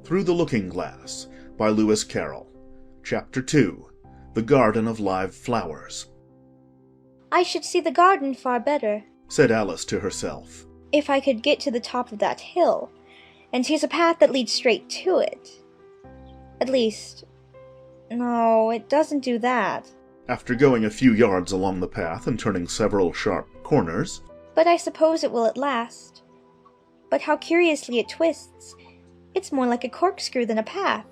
Through the Looking-Glass by Lewis Carroll. Chapter 2. The Garden of Live Flowers. "I should see the garden far better," said Alice to herself, "if I could get to the top of that hill, and here's a path that leads straight to it. At least, no, it doesn't do that. after going a few yards along the path and turning several sharp corners. But I suppose it will at last. But how curiously it twists. It's more like a corkscrew than a path.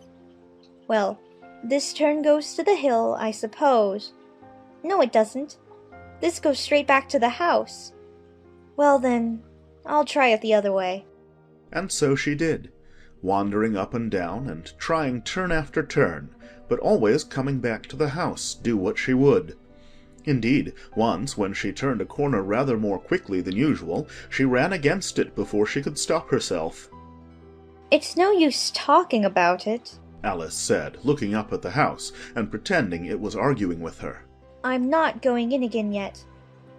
Well, this turn goes to the hill, I suppose. No, it doesn't. This goes straight back to the house. Well then, I'll try it the other way." And so she did, wandering up and down and trying turn after turn, but always coming back to the house, do what she would. Indeed, once, when she turned a corner rather more quickly than usual, she ran against it before she could stop herself. "It's no use talking about it," Alice said, looking up at the house and pretending it was arguing with her. "I'm not going in again yet.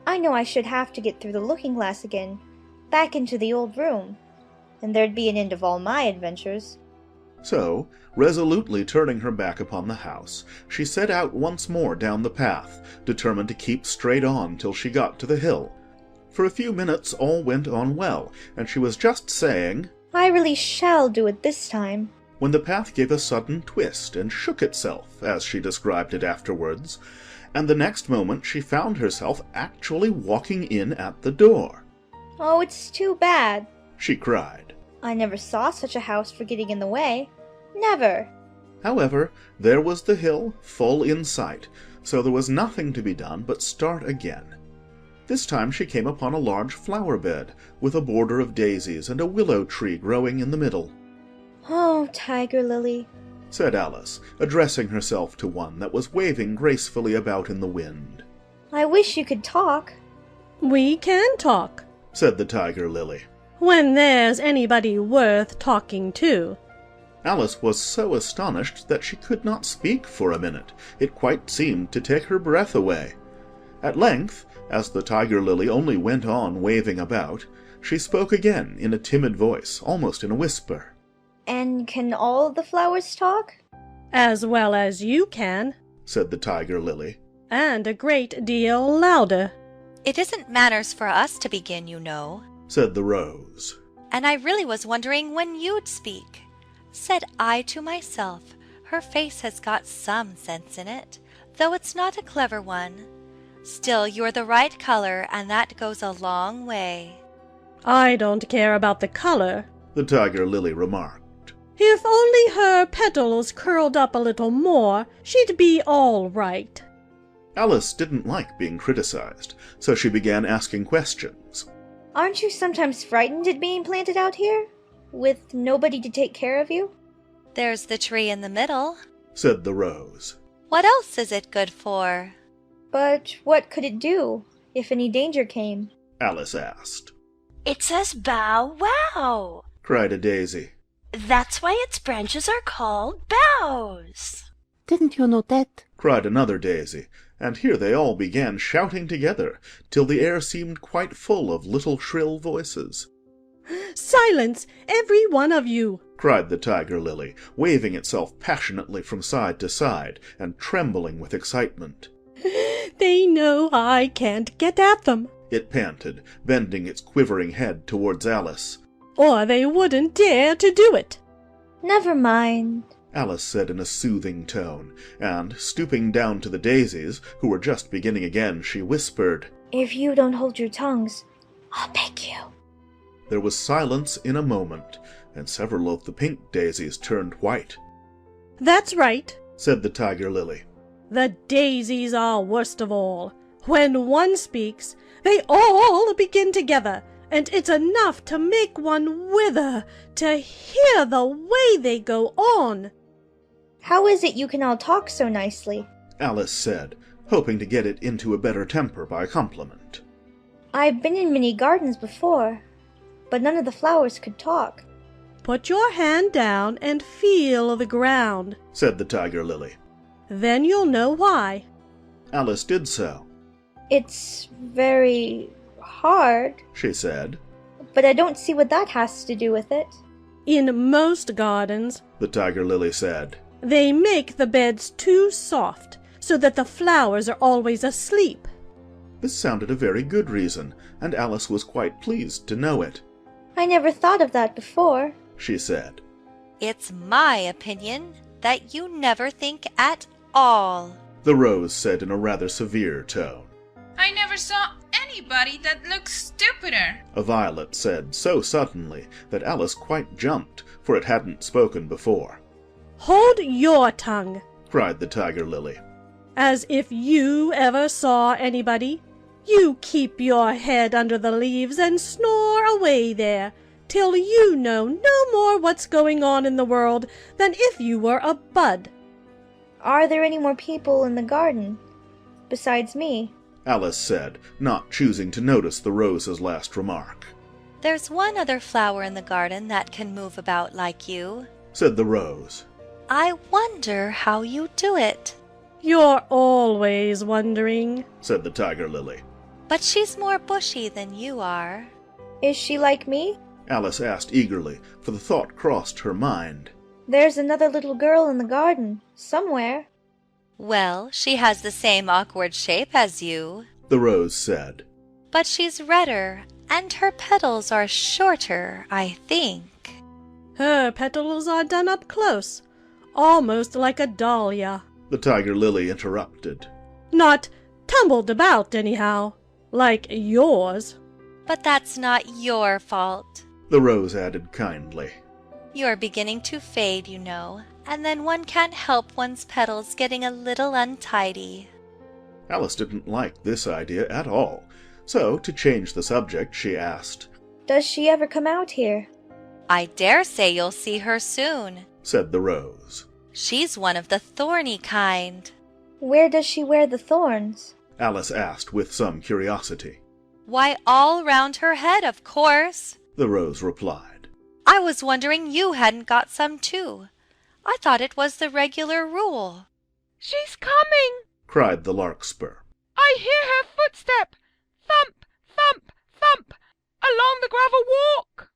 I know I should have to get through the looking-glass again, back into the old room, and there'd be an end of all my adventures." So, resolutely turning her back upon the house, she set out once more down the path, determined to keep straight on till she got to the hill. For a few minutes all went on well, and she was just saying, "I really shall do it this time," when the path gave a sudden twist and shook itself, as she described it afterwards, and the next moment she found herself actually walking in at the door. "Oh, it's too bad. She cried. I never saw such a house for getting in the way. Never." However, there was the hill, full in sight, so there was nothing to be done but start again. This time she came upon a large flower-bed, with a border of daisies and a willow tree growing in the middle. "Oh, Tiger Lily," said Alice, addressing herself to one that was waving gracefully about in the wind. "I wish you could talk." "We can talk, said the tiger lily. when there's anybody worth talking to." Alice was so astonished that she could not speak for a minute. It quite seemed to take her breath away. At length, as the tiger lily only went on waving about, she spoke again in a timid voice, almost in a whisper. "And can all the flowers talk?" "As well as you can, said the tiger lily. and a great deal louder." "It isn't manners for us to begin, you know. Said the rose. And I really was wondering when you'd speak. Said I to myself, her face has got some sense in it, though it's not a clever one. Still, you're the right color, and that goes a long way." "I don't care about the color. The tiger lily remarked. If only her petals curled up a little more, she'd be all right." Alice didn't like being criticized, so she began asking questions. "Aren't you sometimes frightened at being planted out here, with nobody to take care of you?" "There's the tree in the middle. Said the rose. What else is it good for?" "But what could it do, if any danger came?" Alice asked. "It says bow wow. Cried a daisy. That's why its branches are called boughs." "Didn't you know that?" Cried another daisy, and here they all began shouting together, till the air seemed quite full of little shrill voices. "Silence, every one of you!" Cried the tiger lily, waving itself passionately from side to side, and trembling with excitement. "They know I can't get at them, It panted, bending its quivering head towards Alice. or they wouldn't dare to do it." "Never mind," Alice said in a soothing tone, and, stooping down to the daisies, who were just beginning again, she whispered, "if you don't hold your tongues, I'll pick you." There was silence in a moment, and several of the pink daisies turned white. "That's right. Said the tiger lily. The daisies are worst of all. When one speaks, they all begin together, and it's enough to make one wither to hear the way they go on." "How is it you can all talk so nicely?" Alice said, hoping to get it into a better temper by compliment. "I've been in many gardens before, but none of the flowers could talk." "Put your hand down and feel the ground. Said the tiger lily. Then you'll know why." Alice did so. "It's very hard," She said. "but I don't see what that has to do with it." In most gardens, the tiger lily said. they make the beds too soft so that the flowers are always asleep. This sounded a very good reason, and Alice was quite pleased to know it. I never thought of that before, She said. It's my opinion that you never think at all. The rose said in a rather severe tone. I never saw anybody that looks stupider. A violet said so suddenly that Alice quite jumped, for it hadn't spoken before. Hold your tongue, Cried the tiger lily. as if you ever saw anybody. You keep your head under the leaves and snore away there, till you know no more what's going on in the world than if you were a bud. Are there any more people in the garden besides me? Alice said, not choosing to notice the rose's last remark. There's one other flower in the garden that can move about like you. Said the rose. I wonder how you do it. You're always wondering. Said the tiger lily. But she's more bushy than you are. Is she like me? Alice asked eagerly, for the thought crossed her mind. There's another little girl in the garden, somewhere. Well, she has the same awkward shape as you. The rose said. But she's redder, and her petals are shorter, I think. Her petals are done up close, almost like a dahlia. The tiger lily interrupted. Not tumbled about, anyhow, like yours. But that's not your fault. The rose added kindly. You're beginning to fade, you know, and then one can't help one's petals getting a little untidy. Alice didn't like this idea at all, so to change the subject she asked. Does she ever come out here? I dare say you'll see her soon. Said the rose. She's one of the thorny kind. Where does she wear the thorns? Alice asked with some curiosity. Why, all round her head, of course. The rose replied. I was wondering you hadn't got some too. I thought it was the regular rule. She's coming! Cried the larkspur. I hear her footstep! Thump, thump, thump! Along the gravel walk!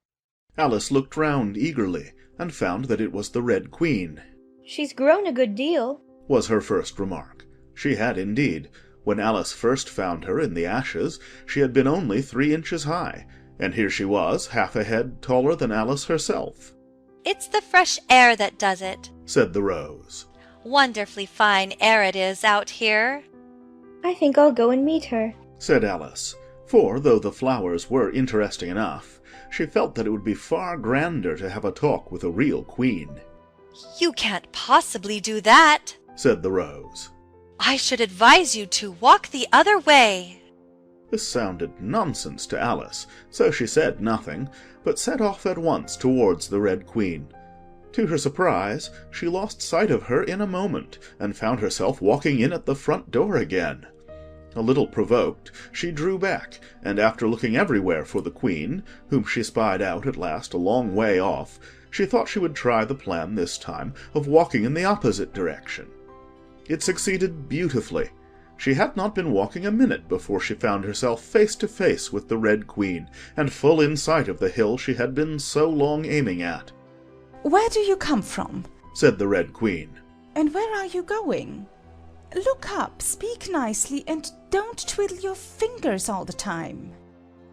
Alice looked round eagerly, and found that it was the Red Queen. She's grown a good deal, Was her first remark. She had indeed. When Alice first found her in the ashes, she had been only 3 inches high, and here she was, half a head taller than Alice herself. It's the fresh air that does it. Said the rose. Wonderfully fine air it is out here. I think I'll go and meet her. Said Alice, for though the flowers were interesting enough, she felt that it would be far grander to have a talk with a real queen. You can't possibly do that. Said the rose. I should advise you to walk the other way. This sounded nonsense to Alice, so she said nothing, but set off at once towards the Red Queen. To her surprise, she lost sight of her in a moment, and found herself walking in at the front door again. A little provoked, she drew back, and after looking everywhere for the Queen, whom she spied out at last a long way off, she thought she would try the plan this time of walking in the opposite direction. It succeeded beautifully. She had not been walking a minute before she found herself face to face with the Red Queen, and full in sight of the hill she had been so long aiming at. "Where do you come from? Said the Red Queen. And where are you going? Look up, speak nicely, and don't twiddle your fingers all the time."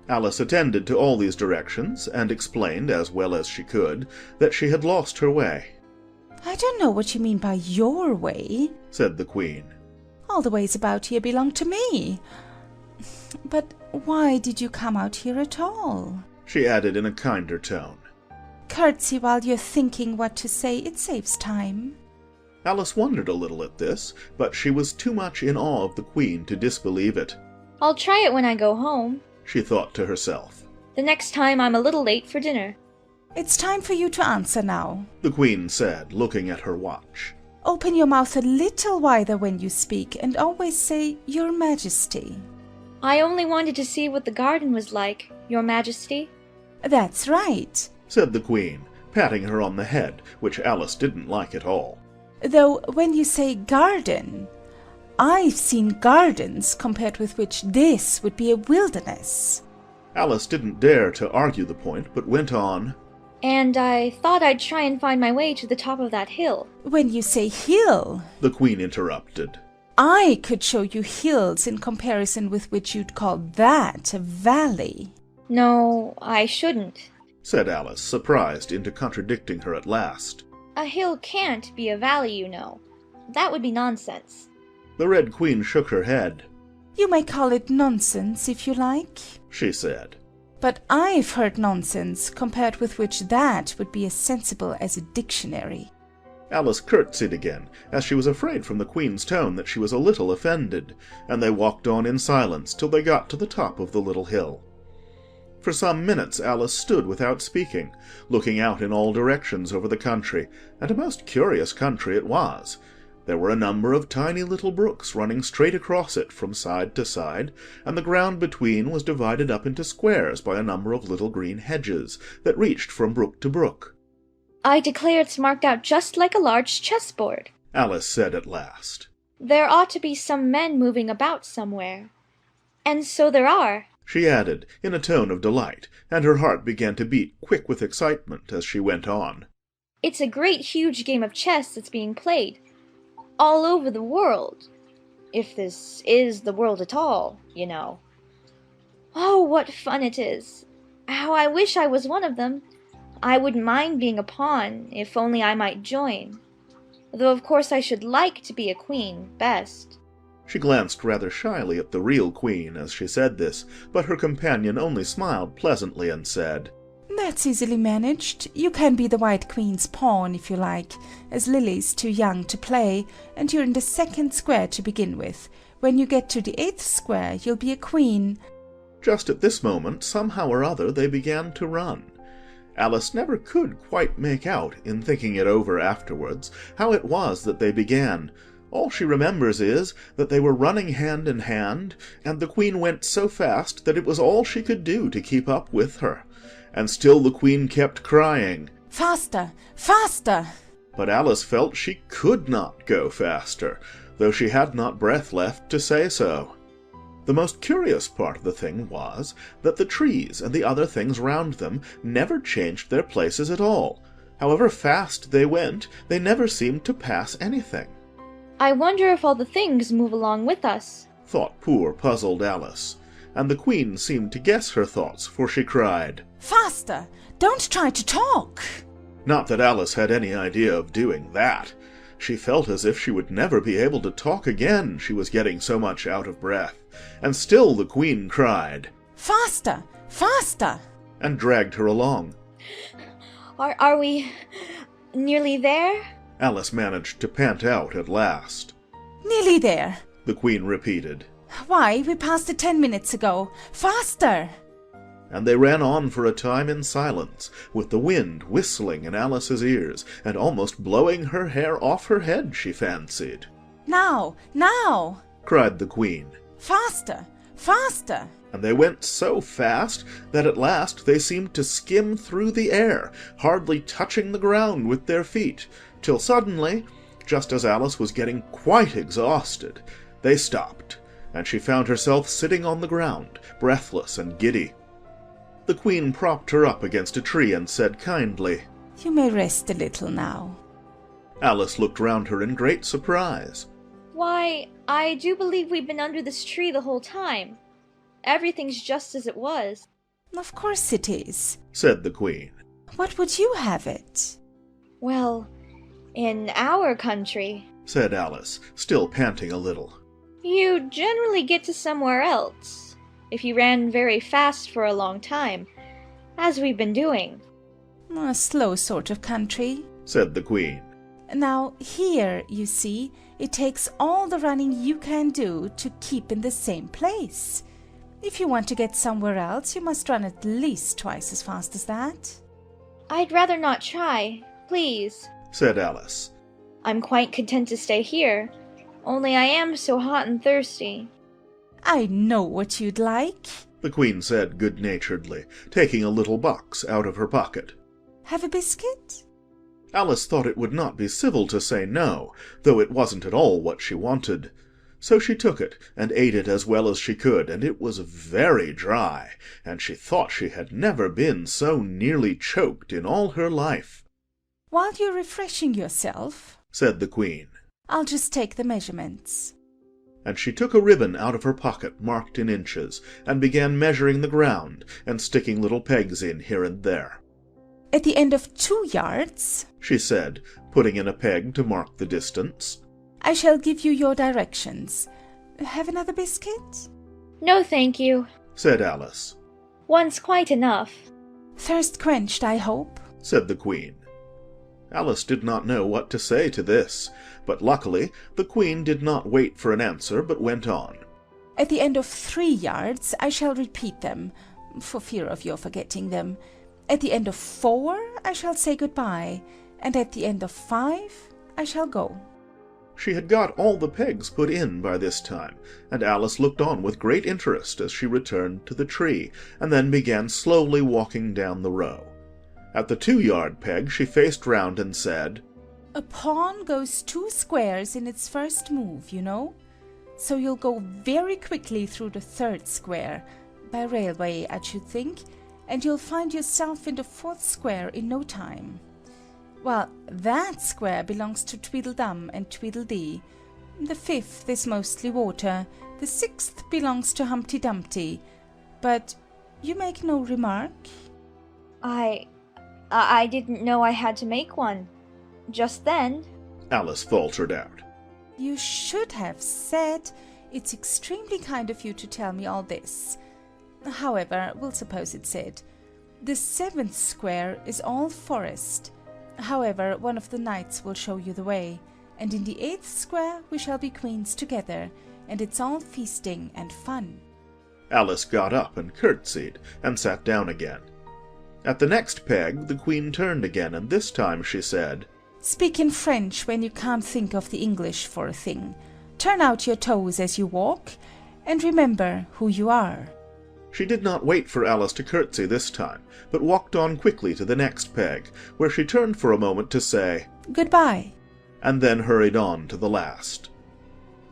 Alice attended to all these directions, and explained, as well as she could, that she had lost her way. "I don't know what you mean by your way," Said the Queen. "All the ways about here belong to me. But why did you come out here at all? She added in a kinder tone. Curtsy while you're thinking what to say, it saves time." Alice wondered a little at this, but she was too much in awe of the Queen to disbelieve it. I'll try it when I go home. She thought to herself. The next time I'm a little late for dinner. "It's time for you to answer now. The Queen said, looking at her watch. Open your mouth a little wider when you speak, and always say, 'Your Majesty.'" I only wanted to see what the garden was like, Your Majesty. "That's right. Said the Queen, patting her on the head, which Alice didn't like at all. Though when you say garden, I've seen gardens compared with which this would be a wilderness." Alice didn't dare to argue the point, but went on. And I thought I'd try and find my way to the top of that hill. When you say hill, the Queen interrupted. I could show you hills in comparison with which you'd call that a valley. No, I shouldn't. Said Alice, surprised into contradicting her at last. A hill can't be a valley, you know. That would be nonsense. The Red Queen shook her head. You may call it nonsense if you like, she said. But I've heard nonsense compared with which that would be as sensible as a dictionary. Alice curtsied again, as she was afraid from the Queen's tone that she was a little offended, and they walked on in silence till they got to the top of the little hill. For some minutes Alice stood without speaking, looking out in all directions over the country, and a most curious country it was. There were a number of tiny little brooks running straight across it from side to side, and the ground between was divided up into squares by a number of little green hedges that reached from brook to brook. I declare it's marked out just like a large chessboard, Alice said at last. There ought to be some men moving about somewhere. And so there are, she added, in a tone of delight, and her heart began to beat quick with excitement as she went on. It's a great huge game of chess that's being played. All over the world. If this is the world at all, you know. Oh, what fun it is. How I wish I was one of them. I wouldn't mind being a pawn, if only I might join. Though of course I should like to be a queen, best. She glanced rather shyly at the real Queen as she said this, but her companion only smiled pleasantly and said, That's easily managed. You can be the White Queen's pawn if you like, as Lily's too young to play, and you're in the second square to begin with. When you get to the 8th square, you'll be a queen. Just at this moment, somehow or other, they began to run. Alice never could quite make out, in thinking it over afterwards, how it was that they began. All she remembers is that they were running hand in hand, and the Queen went so fast that it was all she could do to keep up with her. And still the Queen kept crying, Faster! Faster! But Alice felt she could not go faster, though she had not breath left to say so. The most curious part of the thing was that the trees and the other things round them never changed their places at all. However fast they went, they never seemed to pass anything. I wonder if all the things move along with us, thought poor puzzled Alice, and the Queen seemed to guess her thoughts, for she cried, Faster! Don't try to talk! Not that Alice had any idea of doing that. She felt as if she would never be able to talk again, she was getting so much out of breath. And still the Queen cried, Faster! Faster! and dragged her along. Are we nearly there? Alice managed to pant out at last. Nearly there. The Queen repeated. Why, we passed it 10 minutes ago. Faster! And they ran on for a time in silence, with the wind whistling in Alice's ears, and almost blowing her hair off her head, she fancied. Now! Now! Cried the Queen. Faster! Faster! And they went so fast that at last they seemed to skim through the air, hardly touching the ground with their feet, till suddenly, just as Alice was getting quite exhausted, they stopped, and she found herself sitting on the ground, breathless and giddy. The Queen propped her up against a tree and said kindly, You may rest a little now. Alice looked round her in great surprise. Why, I do believe we've been under this tree the whole time. Everything's just as it was. Of course it is, said the Queen. What would you have it? Well, in our country, said Alice, still panting a little. You generally get to somewhere else, if you ran very fast for a long time, as we've been doing. A slow sort of country, said the Queen. Now, here, you see, it takes all the running you can do to keep in the same place. If you want to get somewhere else, you must run at least twice as fast as that. I'd rather not try, please, said Alice. I'm quite content to stay here, only I am so hot and thirsty. I know what you'd like, the Queen said good-naturedly, taking a little box out of her pocket. Have a biscuit? Alice thought it would not be civil to say no, though it wasn't at all what she wanted. So she took it and ate it as well as she could, and it was very dry, and she thought she had never been so nearly choked in all her life. While you're refreshing yourself, said the Queen, I'll just take the measurements. and she took a ribbon out of her pocket marked in inches, and began measuring the ground, and sticking little pegs in here and there. At the end of 2 yards, she said, putting in a peg to mark the distance, I shall give you your directions. Have another biscuit? No, thank you. said Alice. One's quite enough. Thirst quenched, I hope? said the Queen. Alice did not know what to say to this, but luckily the Queen did not wait for an answer, but went on. At the end of 3 yards, I shall repeat them, for fear of your forgetting them. At the end of 4, I shall say goodbye, and at the end of 5, I shall go. She had got all the pegs put in by this time, and Alice looked on with great interest as she returned to the tree, and then began slowly walking down the row. At the 2-yard peg she faced round and said, A pawn goes 2 squares in its first move, you know. So you'll go very quickly through the 3rd square, by railway, I should think, and you'll find yourself in the 4th square in no time. Well, that square belongs to Tweedledum and Tweedledee. The 5th is mostly water, the 6th belongs to Humpty Dumpty. But you make no remark? I didn't know I had to make one. Just then. Alice faltered out. You should have said, it's extremely kind of you to tell me all this. However, we'll suppose it said. The 7th square is all forest. However, one of the knights will show you the way, and in the 8th square we shall be queens together, and it's all feasting and fun. Alice got up and curtsied, and sat down again. At the next peg the Queen turned again, and this time she said, Speak in French when you can't think of the English for a thing. Turn out your toes as you walk, and remember who you are. She did not wait for Alice to curtsy this time, but walked on quickly to the next peg, where she turned for a moment to say, Goodbye, and then hurried on to the last.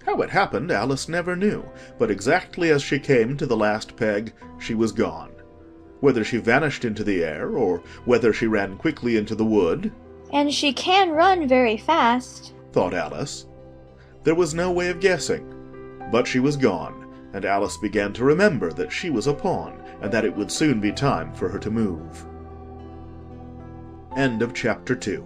How it happened Alice never knew, but exactly as she came to the last peg, she was gone. Whether she vanished into the air, or whether she ran quickly into the wood, And she can run very fast, thought Alice. There was no way of guessing, but she was gone, and Alice began to remember that she was a pawn, and that it would soon be time for her to move. End of Chapter 2.